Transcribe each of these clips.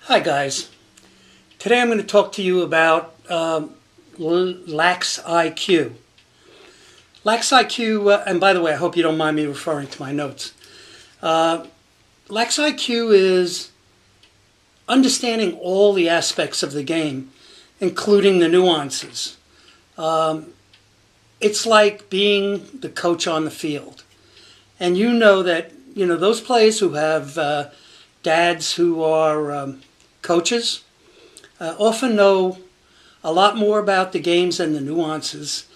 Hi guys. Today I'm going to talk to you about Lax IQ. Lax IQ, and by the way, I hope you don't mind me referring to my notes. Lax IQ is understanding all the aspects of the game, including the nuances. It's like being the coach on the field. And you know that, those players who have dads who are coaches often know a lot more about the games and the nuances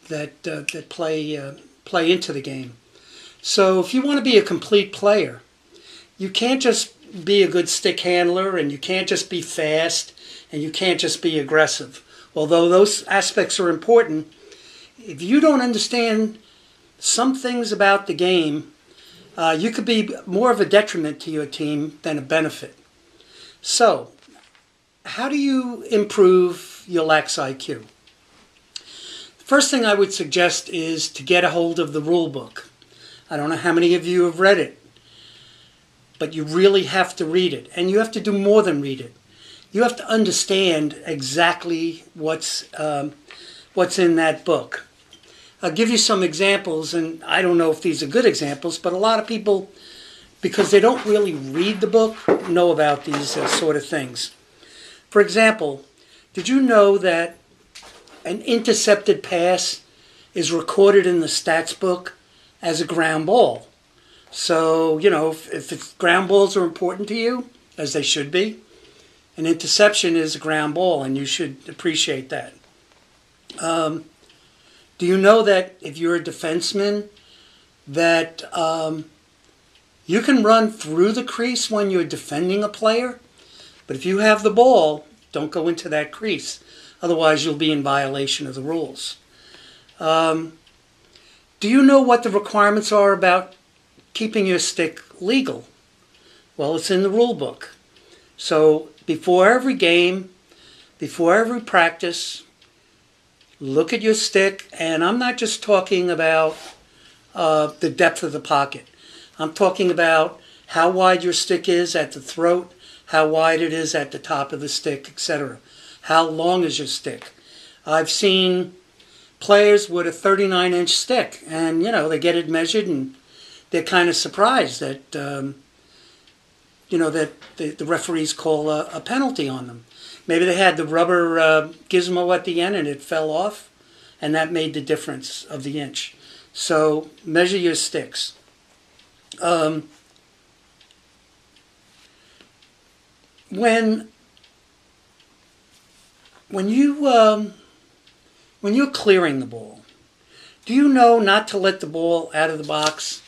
that play into the game. So if you want to be a complete player, you can't just be a good stick handler, and you can't just be fast, and you can't just be aggressive. Although those aspects are important, if you don't understand some things about the game, you could be more of a detriment to your team than a benefit. So, how do you improve your Lax IQ? First thing I would suggest is to get a hold of the rule book. I don't know how many of you have read it, but you really have to read it. And you have to do more than read it. You have to understand exactly what's in that book. I'll give you some examples, and I don't know if these are good examples, but a lot of people, because they don't really read the book, know about these sort of things. For example, did you know that an intercepted pass is recorded in the stats book as a ground ball? So, if ground balls are important to you, as they should be, an interception is a ground ball, and you should appreciate that. Do you know that if you're a defenseman, that you can run through the crease when you're defending a player? But if you have the ball, don't go into that crease. Otherwise, you'll be in violation of the rules. Do you know what the requirements are about keeping your stick legal? Well, it's in the rule book. So before every game, before every practice, look at your stick, and I'm not just talking about the depth of the pocket. I'm talking about how wide your stick is at the throat, how wide it is at the top of the stick, etc. How long is your stick? I've seen players with a 39-inch stick, and they get it measured, and they're kind of surprised that that the referees call a penalty on them. Maybe they had the rubber gizmo at the end and it fell off, and that made the difference of the inch. So measure your sticks. When you're clearing the ball, do you know not to let the ball out of the box?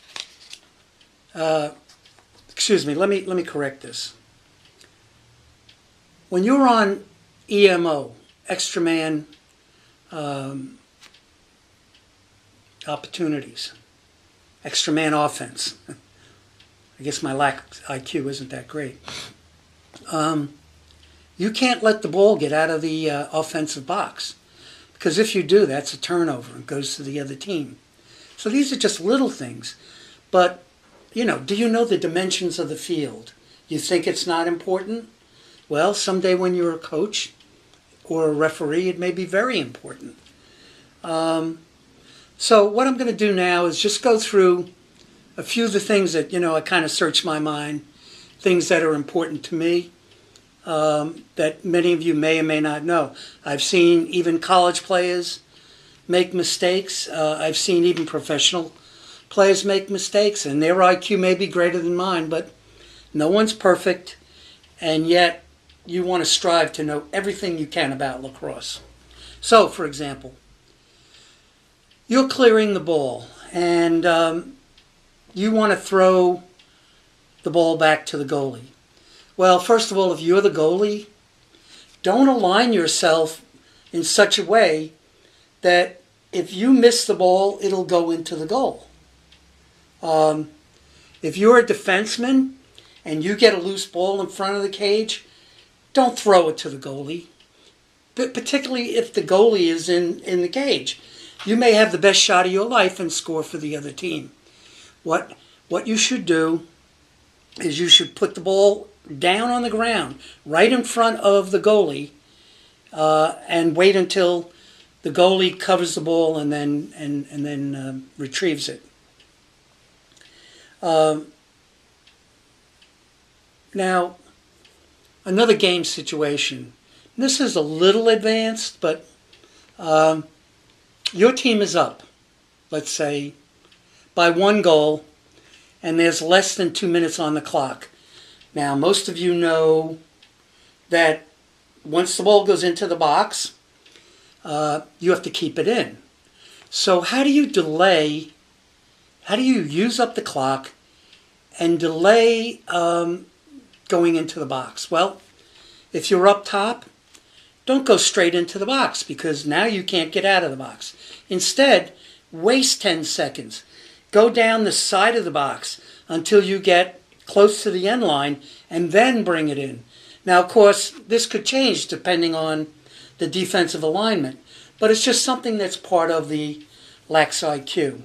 Excuse me. Let me correct this. When you're on EMO, extra man opportunities, extra man offense. I guess my Lax IQ isn't that great. You can't let the ball get out of the offensive box, because if you do, that's a turnover and goes to the other team. So these are just little things. But, do you know the dimensions of the field? You think it's not important? Well, someday when you're a coach or a referee, it may be very important. So what I'm going to do now is just go through a few of the things that, I kind of search my mind, things that are important to me, that many of you may or may not know. I've seen even college players make mistakes. I've seen even professional players make mistakes, and their IQ may be greater than mine, but no one's perfect, and yet you want to strive to know everything you can about lacrosse. So, for example, you're clearing the ball, and you want to throw the ball back to the goalie. Well, first of all, if you're the goalie, don't align yourself in such a way that if you miss the ball, it'll go into the goal. If you're a defenseman and you get a loose ball in front of the cage, don't throw it to the goalie, but particularly if the goalie is in the cage. You may have the best shot of your life and score for the other team. What you should do is you should put the ball down on the ground, right in front of the goalie, and wait until the goalie covers the ball and then retrieves it. Now, another game situation. This is a little advanced, but your team is up, let's say, by 1 goal, and there's less than 2 minutes on the clock. Now, most of you know that once the ball goes into the box, you have to keep it in. So how do you use up the clock and delay going into the box? Well, if you're up top, don't go straight into the box because now you can't get out of the box. Instead, waste 10 seconds. Go down the side of the box until you get close to the end line and then bring it in. Now, of course, this could change depending on the defensive alignment, but it's just something that's part of the Lax IQ.